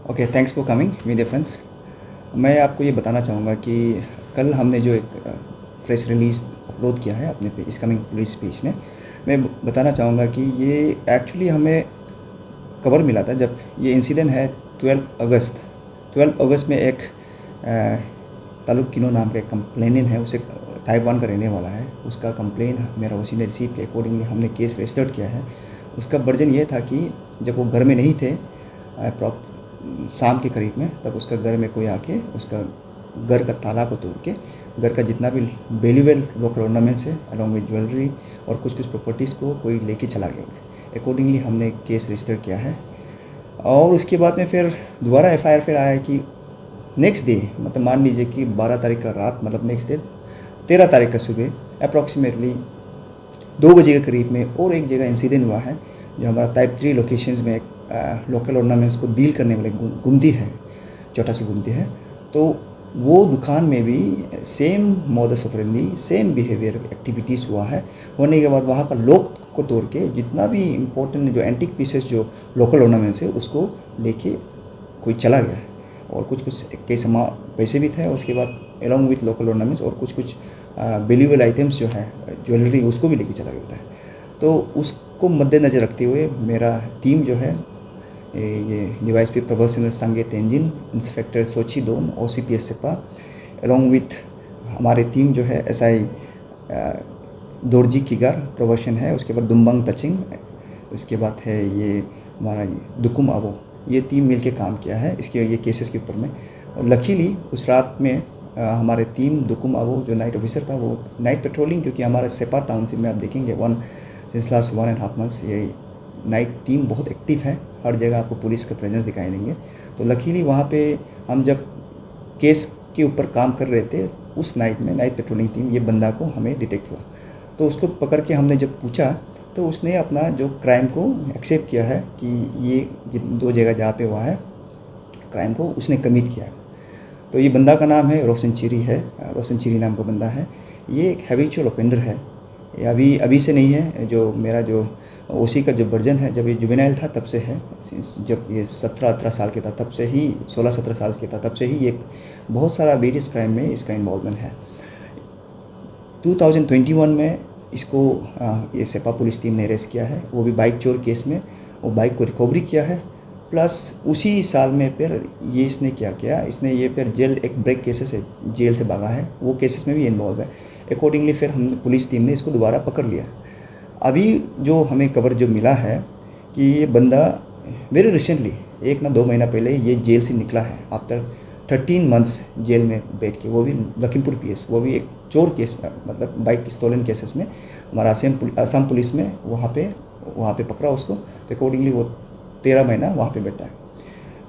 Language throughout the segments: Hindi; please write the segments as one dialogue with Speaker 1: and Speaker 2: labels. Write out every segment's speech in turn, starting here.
Speaker 1: Okay, thanks for coming media friends. मैं आपको ये बताना चाहूँगा कि कल हमने जो एक प्रेस रिलीज़ अपलोड किया है अपने पे इस कमिंग पुलिस पेज में, मैं बताना चाहूँगा कि ये एक्चुअली हमें खबर मिला था जब ये इंसिडेंट है 12 अगस्त में एक तालुक किनो नाम का एक कंप्लेनेंट है, उसे ताइवान का रहने वाला है, उसका कंप्लेन मेरा उसी ने रिसीव किया। अकॉर्डिंगली हमने केस रजिस्टर्ड किया है। उसका वर्जन ये था कि जब वो घर में नहीं थे शाम के करीब में, तब उसका घर में कोई आके उसका घर का ताला को तोड़ के घर का जितना भी वैल्यूएबल लोकल ऑर्नामेंट्स है अलॉन्ग विद ज्वेलरी और कुछ प्रॉपर्टीज़ को कोई लेके चला गया। अकॉर्डिंगली हमने केस रजिस्टर किया है। और उसके बाद में फिर दोबारा एफआईआर फिर आया कि नेक्स्ट डे, मतलब मान लीजिए कि 12 तारीख का रात, मतलब नेक्स्ट डे 13 तारीख का सुबह अप्रॉक्सीमेटली 2 बजे के करीब में और एक जगह इंसिडेंट हुआ है जो हमारा टाइप 3 लोकेशंस में एक लोकल ऑर्नामेंट्स को डील करने वाले गुमती है, छोटा सी गुमती है। तो वो दुकान में भी same modus operandi, same behaviour activities हुआ है। होने के बाद वहाँ का लॉक को तोड़ के जितना भी इम्पोर्टेंट जो एंटीक पीसेस जो लोकल ऑर्नामेंट्स है उसको लेके कोई चला गया है। और कुछ कई पैसे भी थे, और उसके बाद अलॉन्ग विथ लोकल ऑर्नामेंट्स और कुछ वैल्यूएबल आइटम्स जो है ज्वेलरी उसको भी लेके चला गया है। तो उसको मद्देनज़र रखते हुए मेरा टीम जो है ये डीवाईएसपी प्रभासिंद्र सांगे तेंजिन, इंस्पेक्टर सोची दोन, ओसीपीएस सेपा, अलॉन्ग विथ हमारे टीम जो है एसआई दोरजी किगार प्रोवर्शन है, उसके बाद दुम्बंग तचिंग, उसके बाद है ये हमारा दुकुम अबो, ये टीम मिलके काम किया है इसके ये केसेस के ऊपर में। और लकीली उस रात में हमारे टीम दुकुम अबो जो नाइट ऑफिसर था वो नाइट पेट्रोलिंग, क्योंकि हमारे सेपा टाउनशिप में आप देखेंगे सिंस लास्ट 1.5 मंथ्स ये नाइट टीम बहुत एक्टिव है, हर जगह आपको पुलिस का प्रेजेंस दिखाई देंगे। तो लकीली वहाँ पे हम जब केस के ऊपर काम कर रहे थे उस नाइट में नाइट पेट्रोलिंग टीम ये बंदा को हमें डिटेक्ट हुआ। तो उसको पकड़ के हमने जब पूछा तो उसने अपना जो क्राइम को एक्सेप्ट किया है कि ये 2 जगह जहाँ पे हुआ है क्राइम को उसने कमिट किया है। तो ये बंदा का नाम है रोशन चिरी नाम का बंदा है। ये एक हैबिचुअल ऑफेंडर है, ये अभी से नहीं है। जो मेरा जो ओसी का जो वर्जन है, जब ये जुवेनाइल था तब से है, जब ये 17-18 साल के था तब से ही, 16-17 साल के था तब से ही एक बहुत सारा वेरियस क्राइम में इसका इन्वॉल्वमेंट है। 2021 में इसको ये सेपा पुलिस टीम ने अरेस्ट किया है, वो भी बाइक चोर केस में। वो बाइक को रिकवरी किया है, प्लस उसी साल में फिर ये इसने क्या किया, इसने ये फिर जेल एक ब्रेक केसेस है, जेल से भागा है, वो केसेस में भी इन्वॉल्व है। अकॉर्डिंगली फिर हम पुलिस टीम ने इसको दोबारा पकड़ लिया। अभी जो हमें खबर जो मिला है कि ये बंदा वेरी रिसेंटली 1 ना 2 महीना पहले ये जेल से निकला है आफ्टर 13 मंथ्स जेल में बैठ के, वो भी लखीमपुर पीएस, वो भी एक चोर केस में, मतलब बाइक स्टोलन केसेस में हमारा असम पुलिस में वहाँ पे पकड़ा उसको। तो अकॉर्डिंगली वो 13 महीना वहाँ पे बैठा है।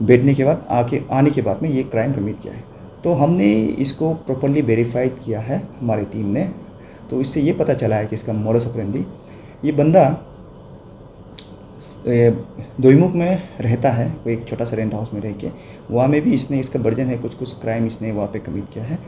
Speaker 1: बैठने के बाद आने के बाद में ये क्राइम कमिट किया है। तो हमने इसको प्रॉपर्ली वेरीफाइड किया है हमारी टीम ने। तो इससे ये पता चला है कि इसका मोडस ऑपरेंडी, ये बंदा दोईमुख में रहता है, वो एक छोटा सा रेंट हाउस में रह के, वहाँ में भी इसने इसका वर्जन है कुछ क्राइम इसने वहाँ पे कमिट किया है।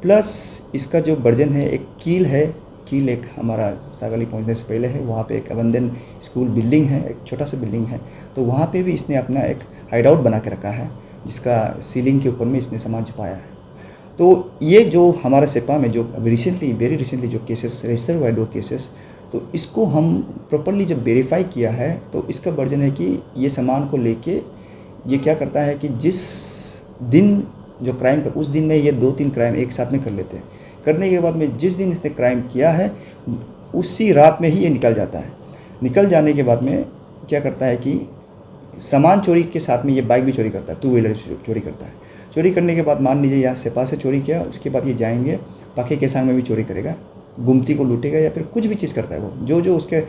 Speaker 1: प्लस इसका जो वर्जन है एक कील एक हमारा सागली पहुँचने से पहले है, वहाँ पे एक अबंडन स्कूल बिल्डिंग है, एक छोटा सा बिल्डिंग है, तो वहाँ पे भी इसने अपना एक हाइड आउट बना के रखा है जिसका सीलिंग के ऊपर में इसने सामान छुपाया है। तो ये जो हमारे सेपा में जो वेरी रिसेंटली जो केसेस रजिस्टर हुआ है 2 केसेस, तो इसको हम प्रॉपर्ली जब वेरीफाई किया है तो इसका वर्जन है कि ये सामान को लेके ये क्या करता है कि जिस दिन जो क्राइम कर उस दिन में ये 2-3 क्राइम एक साथ में कर लेते हैं। करने के बाद में जिस दिन इसने क्राइम किया है उसी रात में ही ये निकल जाता है। निकल जाने के बाद में क्या करता है कि सामान चोरी के साथ में ये बाइक भी चोरी करता है, 2 व्हीलर चोरी करता है। चोरी करने के बाद मान लीजिए यहाँ सेपा से चोरी किया, उसके बाद ये जाएंगे पाखे केसांग में भी चोरी करेगा, गुमती को लूटेगा या फिर कुछ भी चीज़ करता है। वो जो उसके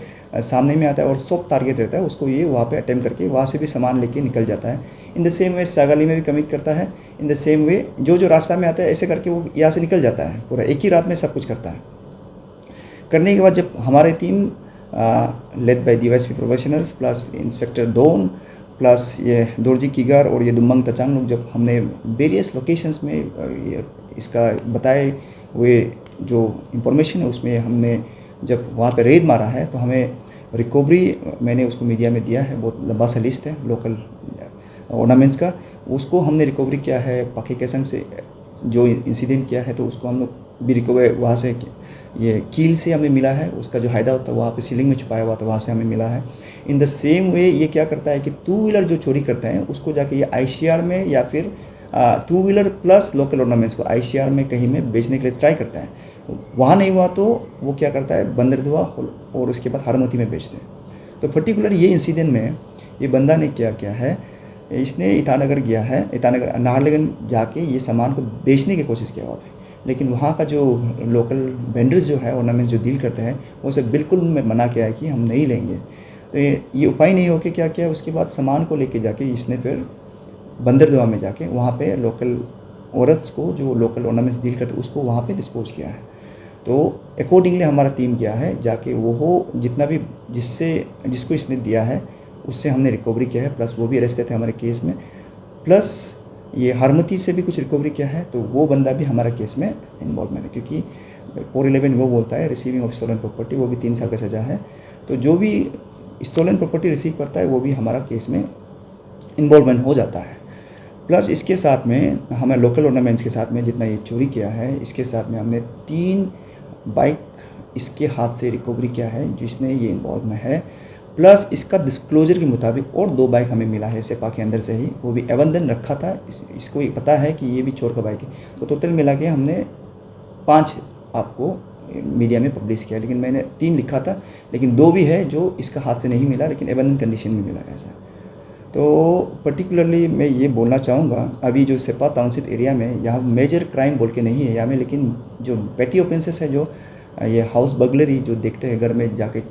Speaker 1: सामने में आता है और सब टारगेट रहता है उसको ये वहाँ पे अटेम्प्ट करके वहाँ से भी सामान लेके निकल जाता है। In the same way Sagalee में भी कमिट करता है। इन द सेम वे जो रास्ता में आता है ऐसे करके वो यहाँ से निकल जाता है, पूरा एक ही रात में सब कुछ करता है। करने के बाद जब हमारी team led by DYSP professionals plus inspector दोन प्लस ये दोरजी किगार और ये दुम्बंग तचांग लोग, जब हमने वेरियस लोकेशंस में इसका बताए हुए जो इंफॉर्मेशन है उसमें हमने जब वहाँ पे रेड मारा है तो हमें रिकवरी मैंने उसको मीडिया में दिया है, बहुत लंबा सा लिस्ट है लोकल ऑर्नामेंट्स का। उसको हमने रिकवरी किया है पाखी केसंग से, जो इंसिडेंट किया है तो उसको हम लोग भी रिकवर वहाँ से ये कील से हमें मिला है, उसका जो हायदा होता है वहाँ पे सीलिंग में छुपाया हुआ था, वहाँ से हमें मिला है। इन द सेम वे ये क्या करता है कि टू व्हीलर जो चोरी करते हैं उसको जाके ये आईसीआर में या फिर two wheeler plus local ornaments को आईसीआर में कहीं में बेचने के लिए ट्राई करता है। वहाँ नहीं हुआ तो वो क्या करता है बंदरदुआ और उसके बाद हारमती में बेचते हैं। तो पर्टिकुलर ये इंसिडेंट में ये बंदा ने क्या किया है, इसने ईटानगर गया है, ईटानगर नाहरलगुन जाके ये सामान को बेचने की कोशिश किया वहाँ पे, लेकिन वहाँ का जो लोकल वेंडर्स जो है ऑर्नामेंट्स जो डील करते हैं वो उसे बिल्कुल मना किया है कि हम नहीं लेंगे। तो ये उपाय नहीं हो के क्या किया, उसके बाद सामान को लेके जाके इसने फिर बंदरदुआ में जाके वहाँ पे लोकल औरत्स को जो लोकल ऑर्नामेंट्स डील करते उसको वहाँ पे डिस्पोज किया है। तो अकॉर्डिंगली हमारा टीम गया है जाके वो जितना भी जिसको इसने दिया है उससे हमने रिकवरी किया है, प्लस वो भी अरेस्टेड थे हमारे केस में, प्लस ये हारमती से भी कुछ रिकवरी किया है। तो वो बंदा भी हमारा केस में इन्वॉल्वमेंट है, क्योंकि 411 वो बोलता है रिसीविंग ऑफ स्टोलन प्रॉपर्टी, वो भी 3 साल का सज़ा है। तो जो भी स्टोलन प्रॉपर्टी रिसीव करता है वो भी हमारा केस में इन्वॉल्वमेंट हो जाता है। प्लस इसके साथ में हमें लोकल ऑर्नामेंट्स के साथ में जितना ये चोरी किया है, इसके साथ में हमने 3 बाइक इसके हाथ से रिकवरी किया है जिसने ये इन्वॉल्व में है। प्लस इसका डिस्क्लोजर के मुताबिक और 2 बाइक हमें मिला है सेपा के अंदर से ही, वो भी एबंडन रखा था, इसको पता है कि ये भी चोर का बाइक है। तो टोटल मिला के हमने 5 आपको मीडिया में पब्लिश किया, लेकिन मैंने 3 लिखा था, लेकिन 2 भी है जो इसका हाथ से नहीं मिला लेकिन एबंडन कंडीशन में मिला ऐसा। तो पर्टिकुलरली मैं ये बोलना चाहूँगा अभी जो सेपा टाउनशिप एरिया में यहाँ मेजर क्राइम बोल के नहीं है यहाँ में, लेकिन जो पेटी ऑफेंसेस है जो ये हाउस बगलरी जो देखते हैं घर में जाके,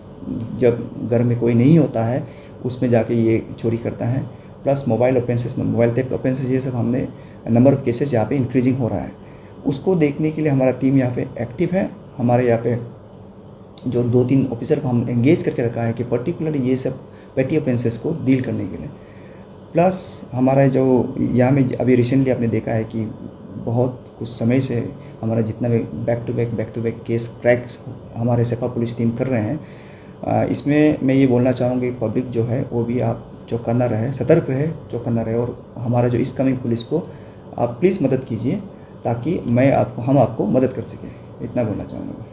Speaker 1: जब घर में कोई नहीं होता है उसमें जाके ये चोरी करता है, plus mobile offences, mobile theft offences, ये सब हमने नंबर ऑफ केसेस यहाँ पे इंक्रीजिंग हो रहा है। उसको देखने के लिए हमारा टीम यहाँ पे एक्टिव है। हमारे यहाँ पे जो 2-3 ऑफिसर को हम एंगेज करके रखा है कि पर्टिकुलरली ये सब पेटी ऑफेंसेस को डील करने के लिए। प्लस हमारा जो यहाँ में अभी रिसेंटली आपने देखा है कि बहुत कुछ समय से हमारा जितना भी back to back case crack हमारे सेपा पुलिस टीम कर रहे हैं, इसमें मैं ये बोलना चाहूँगी पब्लिक जो है वो भी आप चौकन्ना रहे, सतर्क रहे, चौकन्ना रहे, और हमारा जो इस कमिंग पुलिस को आप प्लीज़ मदद कीजिए ताकि हम आपको मदद कर सकें, इतना बोलना चाहूँगा।